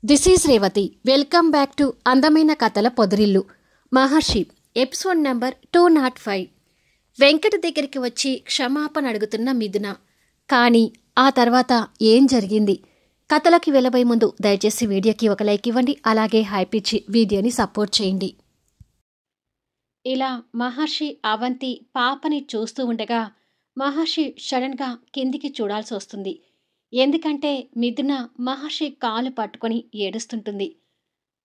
This is Revathi. Welcome back to అందమైన కథల పొదరిల్లు. మహర్షి episode number 205. Venkata దగ్గరికి వచ్చి క్షమాపణ అడుగుతున్న మిథున. కానీ ఆ తర్వాత ఏం జరిగింది? కథలకి వెళ్ళబోయే ముందు దయచేసి వీడియోకి ఒక లైక్ ఇవ్వండి. అలాగే హైప్ ఇచ్చి వీడియోని సపోర్ట్ చేయండి. ఇలా మహర్షి అవంతి పాపని చూస్తూ ఉండగా మహర్షి సడన్గా కిందికి చూడాల్సి వస్తుంది. ఎందుకంటే మిథున మహర్షి కాలు పట్టుకొని ఏడుస్తుంటుంది.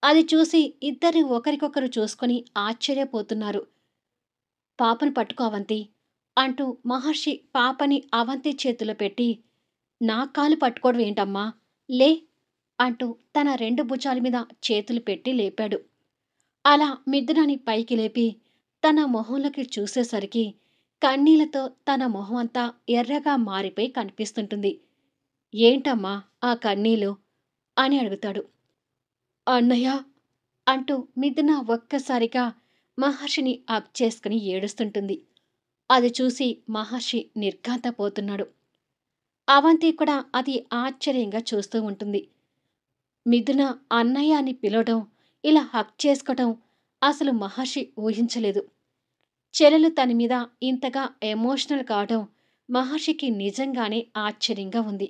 అది చూసి ఇద్దరు ఒకరికొకరు చూసుకొని ఆశ్చర్యపోతున్నారు. పాపను పట్టుకో అవంతి అంటూ మహర్షి పాపని అవంతి చేతిలో పెట్టి, నా కాలు పట్టుకోవడం ఏంటమ్మా, లే అంటూ తన 2 భుజాల మీద చేతులు పెట్టి లేపాడు. అలా మిథునని పైకి లేపి తన మొహంలోకి చూసేసరికి కన్నీళ్లతో తన మొహం అంతా ఎర్రగా మారిపోయి కనిపిస్తుంటుంది. ఏంటమ్మా ఆ కన్నీలు అని అడుగుతాడు. అన్నయ్య అంటూ మిథున ఒక్కసారిగా మహర్షిని హగ్ చేసుకుని ఏడుస్తుంటుంది. అది చూసి మహర్షి నిర్ఘాంతపోతున్నాడు. అవంతి కూడా అది ఆశ్చర్యంగా చూస్తూ ఉంటుంది. మిథున అన్నయ్య అని పిలవడం, ఇలా హక్ చేసుకోవటం అసలు మహర్షి ఊహించలేదు. చెల్లెలు తన మీద ఇంతగా ఎమోషనల్ కావడం మహర్షికి నిజంగానే ఆశ్చర్యంగా ఉంది.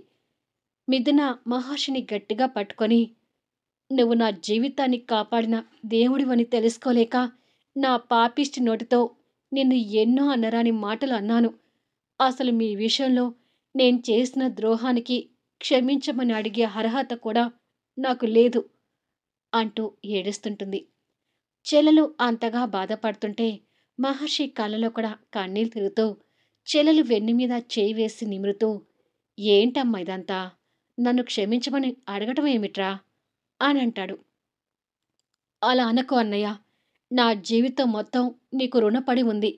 మిథున మహర్షిని గట్టిగా పట్టుకొని, నువ్వు నా జీవితాన్ని కాపాడిన దేవుడివని తెలుసుకోలేక నా పాపిష్టి నోటితో నిన్ను ఎన్నో అనరాని మాటలు అన్నాను. అసలు మీ విషయంలో నేను చేసిన ద్రోహానికి క్షమించమని అడిగే అర్హత కూడా నాకు లేదు అంటూ ఏడుస్తుంటుంది. చెల్లెలు అంతగా బాధపడుతుంటే మహర్షి కళ్ళలో కూడా కన్నీళ్ళు తిరుగుతూ చెల్లెలు వెన్ను మీద చేయి వేసి నిమురుతూ, ఏంటమ్మా ఇదంతా, నన్ను క్షమించమని అడగటం ఏమిట్రా అని అంటాడు. అలా అనకు అన్నయ్య, నా జీవితం మొత్తం నీకు రుణపడి ఉంది.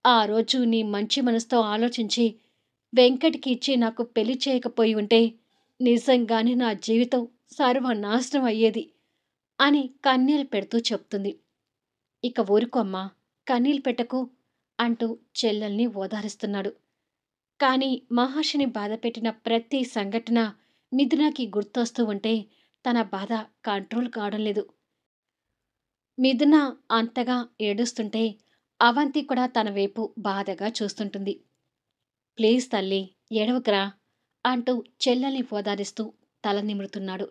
ఆ రోజు నీ మంచి మనసుతో ఆలోచించి వెంకట్కి ఇచ్చి నాకు పెళ్లి చేయకపోయి ఉంటే నిజంగానే నా జీవితం సర్వనాశనం అయ్యేది అని కన్నీళ్ళు పెడుతూ చెప్తుంది. ఇక ఊరుకో అమ్మా, కన్నీళ్ళు పెట్టకు అంటూ చెల్లెల్ని ఓదారుస్తున్నాడు. కానీ మహర్షిని బాధపెట్టిన ప్రతి సంఘటన మిథునకి గుర్తొస్తూ ఉంటే తన బాధ కంట్రోల్ కావడం లేదు. మిథున అంతగా ఏడుస్తుంటే అవంతి కూడా తన వైపు బాధగా చూస్తుంటుంది. ప్లీజ్ తల్లి, ఏడవకురా అంటూ చెల్లెల్ని ఓదారిస్తూ తల నిమురుతున్నాడు.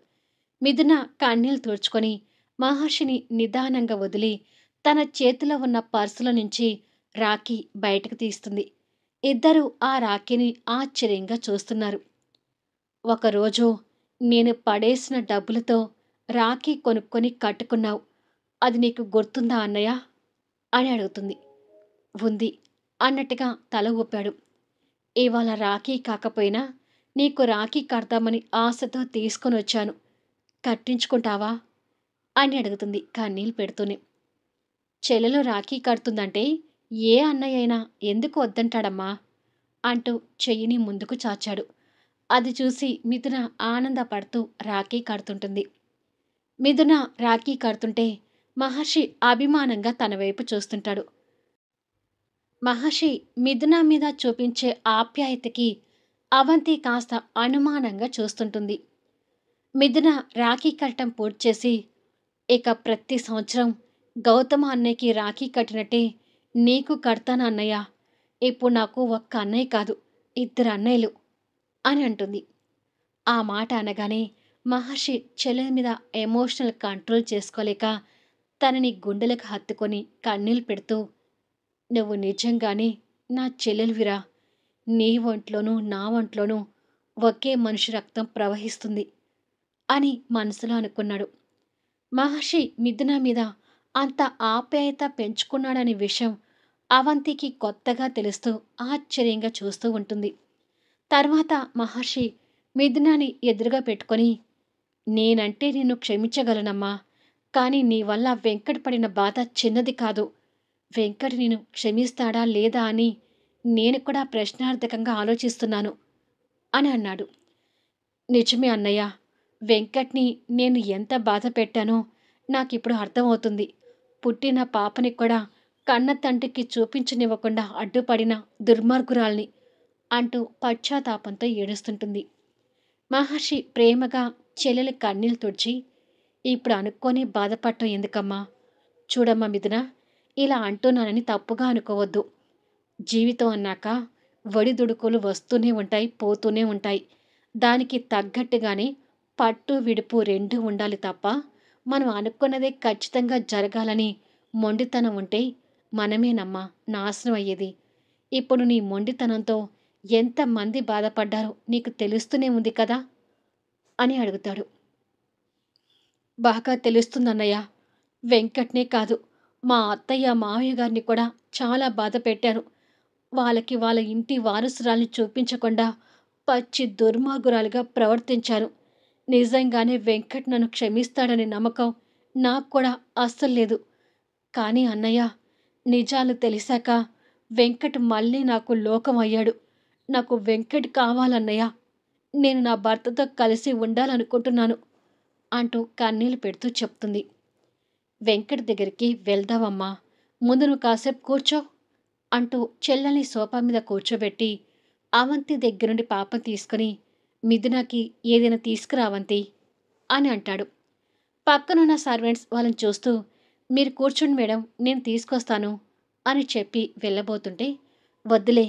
మిథున కన్నీళ్లు తుడుచుకొని మహర్షిని నిదానంగా వదిలి తన చేతిలో ఉన్న పర్సులో నుంచి రాఖీ బయటకు తీస్తుంది. ఇద్దరూ ఆ రాఖీని ఆశ్చర్యంగా చూస్తున్నారు. ఒకరోజు నేను పడేసిన డబ్బులతో రాఖీ కొనుక్కొని కట్టుకున్నావు, అది నీకు గుర్తుందా అన్నయ్య అని అడుగుతుంది. ఉంది అన్నట్టుగా తల ఊపాడు. ఇవాళ రాఖీ కాకపోయినా నీకు రాఖీ కడతామని ఆశతో తీసుకొని వచ్చాను, కట్టించుకుంటావా అని అడుగుతుంది కన్నీళ్ళు పెడుతూనే. చెల్లెలు రాఖీ కడుతుందంటే ఏ అన్నయ్య అయినా ఎందుకు వద్దంటాడమ్మా అంటూ చెయ్యిని ముందుకు చాచాడు. అది చూసి మిథున ఆనందపడుతూ రాఖీ కడుతుంటుంది. మిథున రాఖీ కడుతుంటే మహర్షి అభిమానంగా తన వైపు చూస్తుంటాడు. మహర్షి మిథున మీద చూపించే ఆప్యాయతకి అవంతి కాస్త అనుమానంగా చూస్తుంటుంది. మిథున రాఖీ కట్టడం పూర్తి చేసి, ఇక ప్రతి సంవత్సరం గౌతమ అన్నయ్యకి రాఖీ కట్టినట్టే నీకు కడతాను అన్నయ్య. ఇప్పుడు నాకు ఒక్క అన్నయ్య కాదు, 2 అన్నయ్యలు అని అంటుంది. ఆ మాట అనగానే మహర్షి చెల్లెల మీద ఎమోషనల్ కంట్రోల్ చేసుకోలేక తనని గుండెలకు హత్తుకొని కన్నీళ్ళు పెడుతూ, నువ్వు నిజంగానే నా చెల్లెలివిరా, నీ ఒంట్లోనూ నా ఒంట్లోనూ ఒకే మనిషి రక్తం ప్రవహిస్తుంది అని మనసులో అనుకున్నాడు. మహర్షి మిథున మీద అంత ఆప్యాయత పెంచుకున్నాడనే విషయం అవంతికి కొత్తగా తెలుస్తూ ఆశ్చర్యంగా చూస్తూ ఉంటుంది. తర్వాత మహర్షి మిథునాని ఎదురుగా పెట్టుకొని, నేనంటే నిన్ను క్షమించగలనమ్మా, కానీ నీ వల్ల వెంకట్ పడిన బాధ చిన్నది కాదు. వెంకట్ నిన్ను క్షమిస్తాడా లేదా అని నేను కూడా ప్రశ్నార్థకంగా ఆలోచిస్తున్నాను అని అన్నాడు. నిజమే అన్నయ్య, వెంకట్ని నేను ఎంత బాధ పెట్టానో నాకిప్పుడు అర్థమవుతుంది. పుట్టిన పాపని కూడా కన్న తండ్రికి చూపించనివ్వకుండా అడ్డుపడిన దుర్మార్గురాల్ని అంటూ పశ్చాత్తాపంతో ఏడుస్తుంటుంది. మహర్షి ప్రేమగా చెల్లెలి కన్నీళ్లు తుడిచి ఇప్పుడు అనుకొని బాధపడటం ఎందుకమ్మా? చూడమ్మా మిథున, ఇలా అంటున్నానని తప్పుగా అనుకోవద్దు. జీవితం అన్నాక ఒడిదుడుకులు వస్తూనే ఉంటాయి, పోతూనే ఉంటాయి. దానికి తగ్గట్టుగానే పట్టు విడుపు రెండూ ఉండాలి తప్ప, మనం అనుకున్నదే ఖచ్చితంగా జరగాలని మొండితనం ఉంటే మనమేనమ్మా నాశనం అయ్యేది. ఇప్పుడు నీ మొండితనంతో ఎంతమంది బాధపడ్డారో నీకు తెలుస్తూనే ఉంది కదా అని అడుగుతాడు. బాగా తెలుస్తుందన్నయ్య. వెంకట్నే కాదు, మా అత్తయ్య మావయ్య గారిని కూడా చాలా బాధ పెట్టాను. వాళ్ళకి వాళ్ళ ఇంటి వారసురాల్ని చూపించకుండా పచ్చి దుర్మార్గురాలిగా ప్రవర్తించాను. నిజంగానే వెంకట్ నన్ను క్షమిస్తాడనే నమ్మకం నాకు కూడా అస్సలు లేదు. కానీ అన్నయ్య, నిజాలు తెలిసాక వెంకట్ మళ్ళీ నాకు లోకం అయ్యాడు. నాకు వెంకట్ కావాలన్నయ్య. నేను నా భర్తతో కలిసి ఉండాలనుకుంటున్నాను అంటూ కన్నీళ్లు పెడుతూ చెప్తుంది. వెంకట్ దగ్గరికి వెళ్దావమ్మా, ముందు నువ్వు కాసేపు కూర్చో అంటూ చెల్లెల్ని సోఫా మీద కూర్చోబెట్టి అవంతి దగ్గరుండి పాపం తీసుకుని మిథునకి ఏదైనా తీసుకురావంతి అని అంటాడు. పక్కనున్న సర్వెంట్స్ వాళ్ళని చూస్తూ మీరు కూర్చోండి మేడం, నేను తీసుకొస్తాను అని చెప్పి వెళ్ళబోతుంటే, వద్దులే,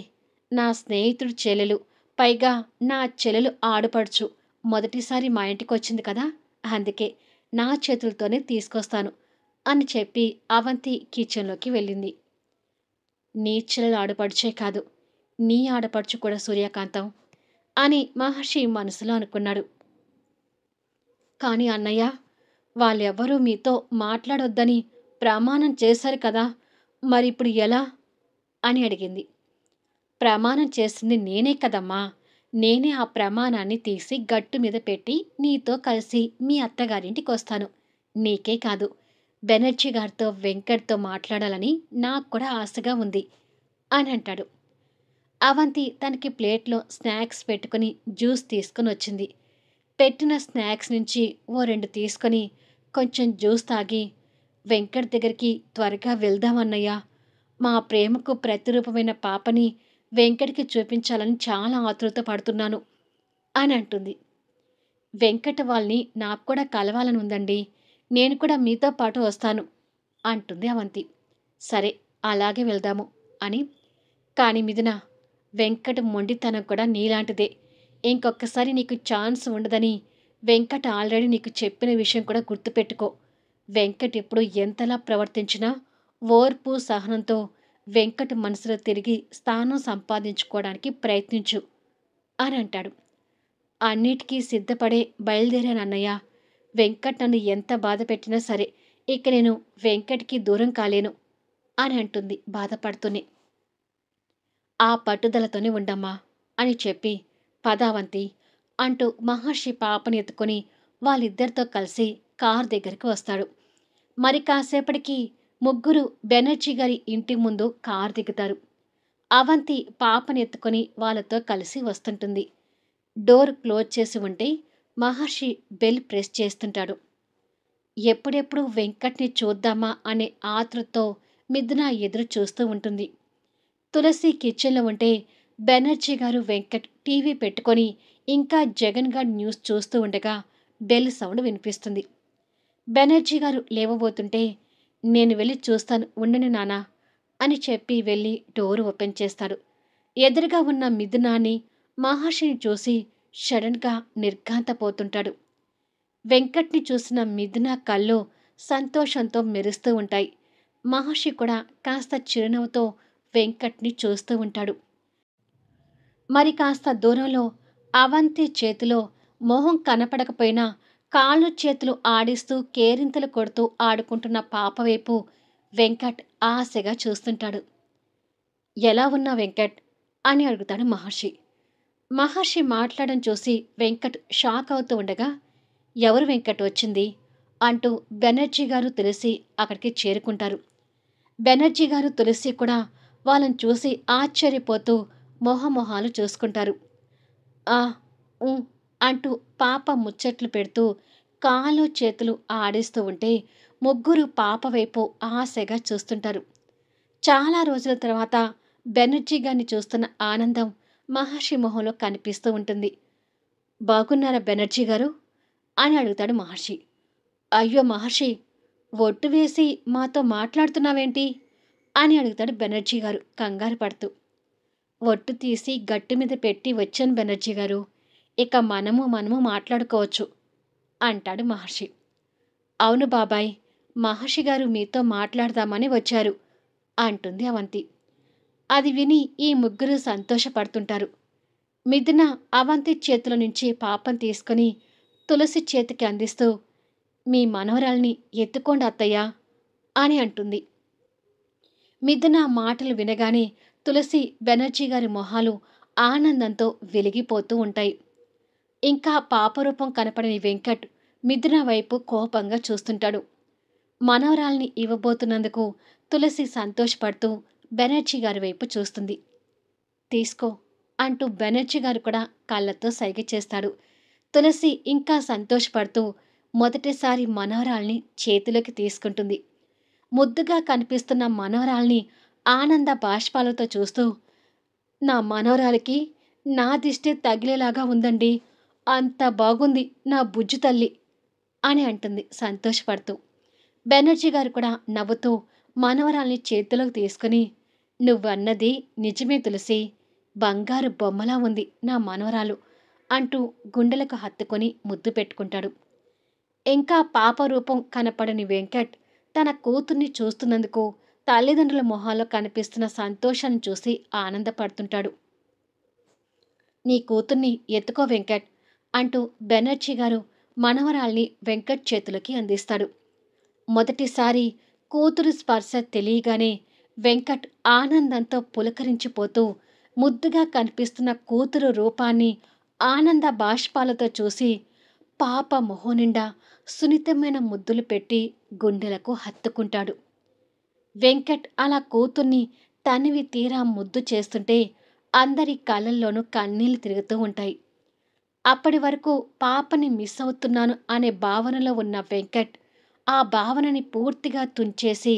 నా స్నేహితుడు చెల్లెలు, పైగా నా చెల్లెలు ఆడపడుచు, మొదటిసారి మా ఇంటికి వచ్చింది కదా, అందుకే నా చేతులతోనే తీసుకొస్తాను అని చెప్పి అవంతి కిచెన్లోకి వెళ్ళింది. నీ చెల్లెలు ఆడపడుచే కాదు, నీ ఆడపడుచు కూడా సూర్యకాంతం అని మహర్షి మనసులో అనుకున్నాడు. కానీ అన్నయ్య, వాళ్ళెవ్వరూ మీతో మాట్లాడొద్దని ప్రమాణం చేశారు కదా, మరిప్పుడు ఎలా అని అడిగింది. ప్రమాణం చేసింది నేనే కదమ్మా. నేనే ఆ ప్రమాణాన్ని తీసి గట్టు మీద పెట్టి నీతో కలిసి మీ అత్తగారింటికి వస్తాను. నీకే కాదు, బెనర్జీ గారితో వెంకట్తో మాట్లాడాలని నాకు కూడా ఆశగా ఉంది అని అంటాడు. అవంతి తనకి ప్లేట్లో స్నాక్స్ పెట్టుకుని జ్యూస్ తీసుకుని వచ్చింది. పెట్టిన స్నాక్స్ నుంచి ఓ 2 తీసుకొని కొంచెం జ్యూస్ తాగి, వెంకట్ దగ్గరికి త్వరగా వెళ్దామన్నయ్యా. మా ప్రేమకు ప్రతిరూపమైన పాపని వెంకట్కి చూపించాలని చాలా ఆతృత పడుతున్నాను అని అంటుంది. వెంకట్ వాళ్ళని నాకు కూడా కలవాలని ఉందండి. నేను కూడా మీతో పాటు వస్తాను అంటుంది అవంతి. సరే, అలాగే వెళ్దాము అని. కానీ మిథున, వెంకట్ మొండితనం కూడా నీలాంటిదే. ఇంకొకసారి నీకు ఛాన్స్ ఉండదని వెంకట్ ఆల్రెడీ నీకు చెప్పిన విషయం కూడా గుర్తుపెట్టుకో. వెంకట్ ఎప్పుడు ఎంతలా ప్రవర్తించినా ఓర్పు సహనంతో వెంకట్ మనసులో తిరిగి స్థానం సంపాదించుకోవడానికి ప్రయత్నించు అని అంటాడు. అన్నిటికీ సిద్ధపడే బయలుదేరానన్నయ్య. వెంకట్ నన్ను ఎంత బాధ పెట్టినా సరే, ఇక నేను వెంకట్కి దూరం కాలేను అని అంటుంది బాధపడుతూనే. ఆ పట్టుదలతోనే ఉండమ్మా అని చెప్పి పదావంతి అంటూ మహర్షి పాపని ఎత్తుకొని వాళ్ళిద్దరితో కలిసి కార్ దగ్గరికి వస్తాడు. మరి కాసేపటికి ముగ్గురు బెనర్జీ గారి ఇంటి ముందు కార్ దిగుతారు. అవంతి పాపని ఎత్తుకొని వాళ్ళతో కలిసి వస్తుంటుంది. డోర్ క్లోజ్ చేసి ఉంటే మహర్షి బెల్ ప్రెస్ చేస్తుంటాడు. ఎప్పుడెప్పుడు వెంకట్ని చూద్దామా అనే ఆతృతతో మిథున ఎదురు చూస్తూ ఉంటుంది. తులసి కిచెన్లో ఉంటే బెనర్జీ గారు వెంకట్ టీవీ పెట్టుకొని ఇంకా జగన్ గారి న్యూస్ చూస్తూ ఉండగా బెల్ సౌండ్ వినిపిస్తుంది. బెనర్జీ గారు లేవబోతుంటే, నేను వెళ్ళి చూస్తాను ఉండండి నానా అని చెప్పి వెళ్ళి డోరు ఓపెన్ చేస్తాడు. ఎదురుగా ఉన్న మిథునాన్ని మహర్షిని చూసి సడన్గా నిర్ఘాంతపోతుంటాడు. వెంకట్ని చూసిన మిథున కళ్ళు సంతోషంతో మెరుస్తూ ఉంటాయి. మహర్షి కూడా కాస్త చిరునవ్వుతో వెంకట్ని చూస్తూ ఉంటాడు. మరి కాస్త దూరంలో అవంతి చేతిలో మొహం కనపడకపోయినా కాళ్ళు చేతులు ఆడిస్తూ కేరింతలు కొడుతూ ఆడుకుంటున్న పాప వైపు వెంకట్ ఆశగా చూస్తుంటాడు. ఎలా ఉన్నా వెంకట్ అని అడుగుతాడు మహర్షి. మహర్షి మాట్లాడడం చూసి వెంకట్ షాక్ అవుతూ ఉండగా, ఎవరు వెంకట్ వచ్చింది అంటూ బెనర్జీ గారు తులసి అక్కడికి చేరుకుంటారు. బెనర్జీ గారు తులసి కూడా వాళ్ళని చూసి ఆశ్చర్యపోతూ మొహమొహాలు చూసుకుంటారు. ఆ ఊ అంటూ పాప ముచ్చట్లు పెడుతూ కాళ్ళు చేతులు ఆడిస్తూ ఉంటే ముగ్గురు పాప వైపు ఆశగా చూస్తుంటారు. చాలా రోజుల తర్వాత బెనర్జీ గారిని చూస్తున్న ఆనందం మహర్షి మొహంలో కనిపిస్తూ ఉంటుంది. బాగున్నారా బెనర్జీ గారు అని అడుగుతాడు మహర్షి. అయ్యో మహర్షి, ఒట్టు వేసి మాతో మాట్లాడుతున్నావేంటి అని అడుగుతాడు బెనర్జీ గారు కంగారు పడుతూ. ఒట్టు తీసి గట్టు మీద పెట్టి వచ్చాను బెనర్జీ గారు. ఇక మనము మాట్లాడుకోవచ్చు అంటాడు మహర్షి. అవును బాబాయ్, మహర్షి గారు మీతో మాట్లాడదామని వచ్చారు అంటుంది అవంతి. అది విని ఈ ముగ్గురు సంతోషపడుతుంటారు. మిథున అవంతి చేతుల నుంచి పాపం తీసుకుని తులసి చేతికి అందిస్తూ, మీ మనవరాల్ని ఎత్తుకోండి అత్తయ్య అని అంటుంది. మిథున మాటలు వినగానే తులసి, బెనర్జీ గారి మొహాలు ఆనందంతో వెలిగిపోతూ ఉంటాయి. ఇంకా పాపరూపం కనపడని వెంకట్ మిథున వైపు కోపంగా చూస్తుంటాడు. మనవరాల్ని ఇవ్వబోతున్నందుకు తులసి సంతోషపడుతూ బెనర్జీ గారి వైపు చూస్తుంది. తీసుకో అంటూ బెనర్జీ గారు కూడా కళ్ళతో సైగ చేస్తాడు. తులసి ఇంకా సంతోషపడుతూ మొదటిసారి మనవరాల్ని చేతిలోకి తీసుకుంటుంది. ముద్దుగా కనిపిస్తున్న మనవరాల్ని ఆనంద బాష్పాలతో చూస్తూ, నా మనవరాలికి నా దిష్టి తగిలేలాగా ఉందండి, అంత బాగుంది నా బుజ్జి తల్లి అని అంటుంది సంతోషపడుతూ. బెనర్జీ గారు కూడా నవ్వుతూ మనవరాల్ని చేతిలోకి తీసుకుని, నువ్వన్నది నిజమే తులసి, బంగారు బొమ్మలా ఉంది నా మనవరాలు అంటూ గుండెలకు హత్తుకొని ముద్దు పెట్టుకుంటాడు. ఇంకా పాపరూపం కనపడని వెంకట్ తన కూతుర్ని చూస్తున్నందుకు తల్లిదండ్రుల మొహాల్లో కనిపిస్తున్న సంతోషాన్ని చూసి ఆనందపడుతుంటాడు. నీ కూతుర్ని ఎత్తుకో వెంకట్ అంటూ బెనర్జీ గారు మనవరాల్ని వెంకట్ చేతులకి అందిస్తాడు. మొదటిసారి కూతురు స్పర్శ తెలియగానే వెంకట్ ఆనందంతో పులకరించిపోతూ ముద్దుగా కనిపిస్తున్న కూతురు రూపాన్ని ఆనంద బాష్పాలతో చూసి పాప మొహం నిండా సున్నితమైన ముద్దులు పెట్టి గుండెలకు హత్తుకుంటాడు. వెంకట్ అలా కూతుర్ని తనివి తీరా ముద్దు చేస్తుంటే అందరి కళ్ళల్లోనూ కన్నీళ్లు తిరుగుతూ ఉంటాయి. అప్పటి వరకు పాపని మిస్ అవుతున్నాను అనే భావనలో ఉన్న వెంకట్ ఆ భావనని పూర్తిగా తుంచేసి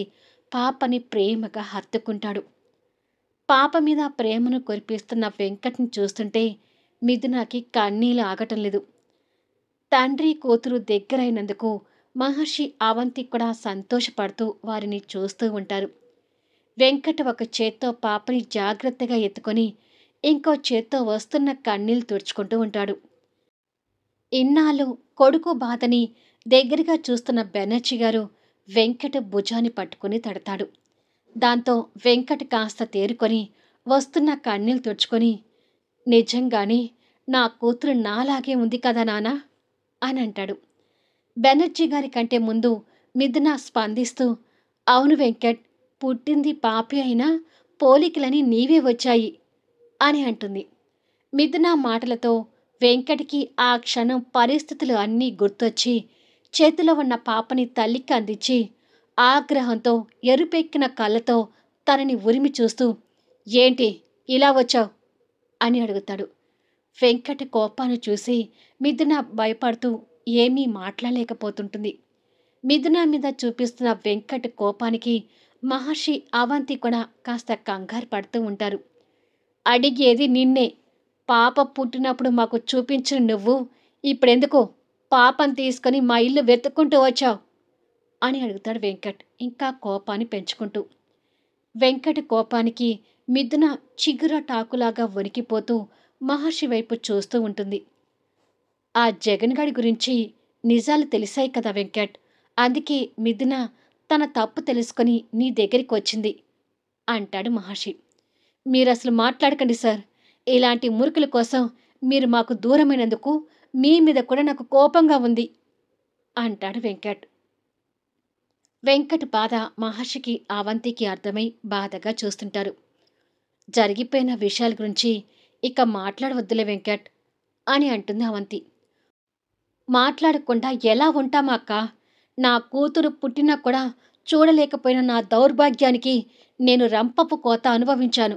పాపని ప్రేమగా హత్తుకుంటాడు. పాప మీద ప్రేమను కురిపిస్తున్న వెంకట్ని చూస్తుంటే మిథునకి కన్నీళ్ళు ఆగటం లేదు. తండ్రి కూతురు దగ్గరైనందుకు మహర్షి, అవంతి కూడా సంతోషపడుతూ వారిని చూస్తూ ఉంటారు. వెంకట్ ఒక చేత్తో పాపని జాగ్రత్తగా ఎత్తుకొని ఇంకో చేత్తో వస్తున్న కన్నీళ్లు తుడుచుకుంటూ ఉంటాడు. ఇన్నాళ్ళు కొడుకు బాధని దగ్గరగా చూస్తున్న బెనర్జీ గారు వెంకట్ భుజాన్ని పట్టుకుని తడతాడు. దాంతో వెంకట్ కాస్త తేరుకొని వస్తున్న కన్నీళ్లు తుడుచుకొని, నిజంగానే నా కూతురు నాలాగే ఉంది కదా నానా అని అంటాడు. బెనర్జీ గారి కంటే ముందు మిథున స్పందిస్తూ, అవును వెంకట్, పుట్టింది పాపి అయినా పోలికలని నీవే వచ్చాయి అని అంటుంది. మిథున మాటలతో వెంకట్కి ఆ క్షణం పరిస్థితులు అన్నీ గుర్తొచ్చి చేతిలో ఉన్న పాపని తల్లికి అందించి ఆగ్రహంతో ఎరుపెక్కిన కళ్ళతో తనని ఉరిమి చూస్తూ, ఏంటి ఇలా వచ్చావు అని అడుగుతాడు. వెంకట్ కోపాన్ని చూసి మిథున భయపడుతూ ఏమీ మాట్లాడలేకపోతుంటుంది. మిథున మీద చూపిస్తున్న వెంకట్ కోపానికి మహర్షి, అవంతి కూడా కాస్త కంగారు పడుతూ ఉంటారు. అడిగేది నిన్నే, పాప పుట్టినప్పుడు మాకు చూపించిన నువ్వు ఇప్పుడెందుకు పాపం తీసుకొని మా ఇల్లు వెతుక్కుంటూ వచ్చావు అని అడుగుతాడు వెంకట్ ఇంకా కోపాన్ని పెంచుకుంటూ. వెంకట్ కోపానికి మిథున చిగురటాకులాగా వణికిపోతూ మహర్షి వైపు చూస్తూ ఉంటుంది. ఆ జగన్ గడి గురించి నిజాలు తెలిసాయి కదా వెంకట్, అందుకే మిథున తన తప్పు తెలుసుకొని నీ దగ్గరికి వచ్చింది అంటాడు మహర్షి. మీరసలు మాట్లాడకండి సార్, ఇలాంటి మురుకుల కోసం మీరు మాకు దూరమైనందుకు మీ మీద కూడా నాకు కోపంగా ఉంది అంటాడు వెంకట్. వెంకట్ బాధ మహర్షికి, అవంతికి అర్థమై బాధగా చూస్తుంటారు. జరిగిపోయిన విషయాల గురించి ఇక మాట్లాడవద్దులే వెంకట్ అని అంటుంది అవంతి. మాట్లాడకుండా ఎలా ఉంటామా అక్క? నా కూతురు పుట్టినా కూడా చూడలేకపోయిన నా దౌర్భాగ్యానికి నేను రంపపు కోత అనుభవించాను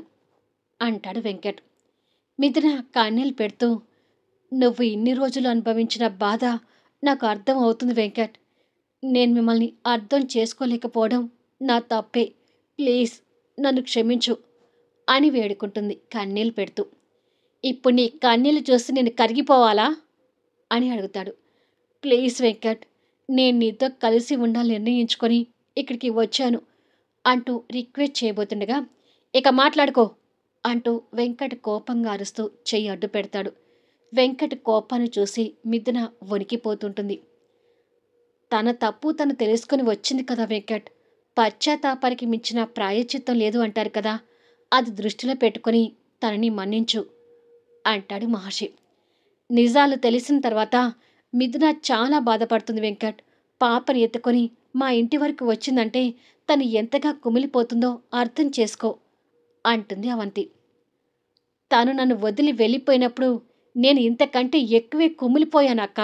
అంటాడు వెంకట్. మిథున కన్నీళ్ళు పెడుతూ, నువ్వు ఇన్ని రోజులు అనుభవించిన బాధ నాకు అర్థం అవుతుంది వెంకట్. నేను మిమ్మల్ని అర్థం చేసుకోలేకపోవడం నా తప్పే, ప్లీజ్ నన్ను క్షమించు అని వేడుకుంటుంది కన్నీళ్ళు పెడుతూ. ఇప్పుడు నీ కన్నీళ్ళు చూసి నేను కరిగిపోవాలా అని అడుగుతాడు. ప్లీజ్ వెంకట్, నేను నీతో కలిసి ఉండాలని నిర్ణయించుకొని ఇక్కడికి వచ్చాను అంటూ రిక్వెస్ట్ చేయబోతుండగా, ఇక మాట్లాడుకో అంటూ వెంకట్ కోపంగా అరుస్తూ చెయ్యి అడ్డు పెడతాడు. వెంకట్ కోపాన్ని చూసి మిథున వణికిపోతుంటుంది. తన తప్పు తను తెలుసుకుని వచ్చింది కదా వెంకట్. పశ్చాత్తాపానికి మించిన ప్రాయశ్చిత్తం లేదు అంటారు కదా, అది దృష్టిలో పెట్టుకొని తనని మన్నించు అంటాడు మహర్షి. నిజాలు తెలిసిన తర్వాత మిథున చాలా బాధపడుతుంది వెంకట్. పాపని ఎత్తుకొని మా ఇంటి వరకు వచ్చిందంటే తను ఎంతగా కుమిలిపోతుందో అర్థం చేసుకో అంటుంది అవంతి. తను నన్ను వదిలి వెళ్ళిపోయినప్పుడు నేను ఇంతకంటే ఎక్కువే కుమిలిపోయానక్క.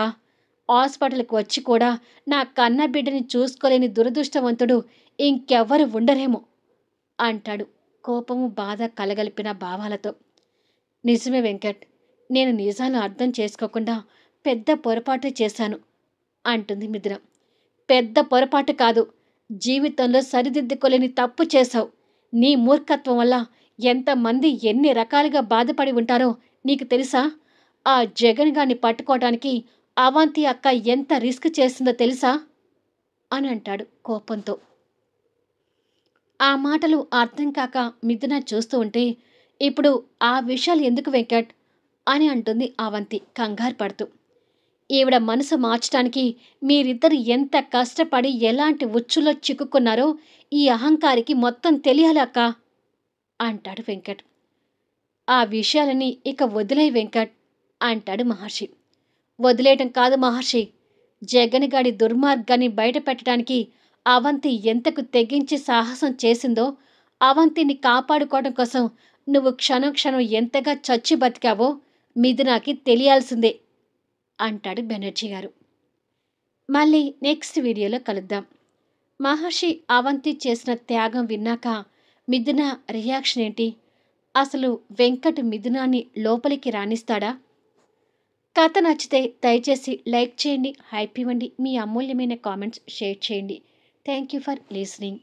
హాస్పిటల్కి వచ్చి కూడా నా కన్న బిడ్డని చూసుకోలేని దురదృష్టవంతుడు ఇంకెవ్వరు ఉండరేమో అంటాడు కోపము బాధ కలగలిపిన భావాలతో. నిజమే వెంకట్, నేను నిజాలు అర్థం చేసుకోకుండా పెద్ద పొరపాటు చేశాను అంటుంది మిథున. పెద్ద పొరపాటు కాదు, జీవితంలో సరిదిద్దుకోలేని తప్పు చేశావు. నీ మూర్ఖత్వం వల్ల ఎంతమంది ఎన్ని రకాలుగా బాధపడి ఉంటారో నీకు తెలుసా? ఆ జగన్ గారిని పట్టుకోవడానికి అవంతి అక్క ఎంత రిస్క్ చేసిందో తెలుసా అని అంటాడు కోపంతో. ఆ మాటలు అర్థం కాక మిథున చూస్తూ ఉంటే, ఇప్పుడు ఆ విషయాలు ఎందుకు వెంకట్ అని అంటుంది అవంతి కంగారు పడుతూ. ఈవిడ మనసు మార్చడానికి మీరిద్దరు ఎంత కష్టపడి ఎలాంటి ఉచ్చులో చిక్కుకున్నారో ఈ అహంకారికి మొత్తం తెలియాలి అక్క అంటాడు వెంకట్. ఆ విషయాలని ఇక వదిలే వెంకట్ అంటాడు మహర్షి. వదిలేయటం కాదు మహర్షి, జగన్ గాడి దుర్మార్గాన్ని బయట పెట్టడానికి అవంతి ఎంతకు తెగించి సాహసం చేసిందో, అవంతిని కాపాడుకోవడం కోసం నువ్వు క్షణం క్షణం ఎంతగా చచ్చి బతికావో మిథునాకి తెలియాల్సిందే అంటాడు బెనర్జీ గారు. మళ్ళీ నెక్స్ట్ వీడియోలో కలుద్దాం. మహర్షి అవంతి చేసిన త్యాగం విన్నాక మిథున రియాక్షన్ ఏంటి? అసలు వెంకట్ మిథునాన్ని లోపలికి రాణిస్తాడా? కథ నచ్చితే దయచేసి లైక్ చేయండి, హైప్ ఇవ్వండి, మీ అమూల్యమైన కామెంట్స్ షేర్ చేయండి. Thank you for listening.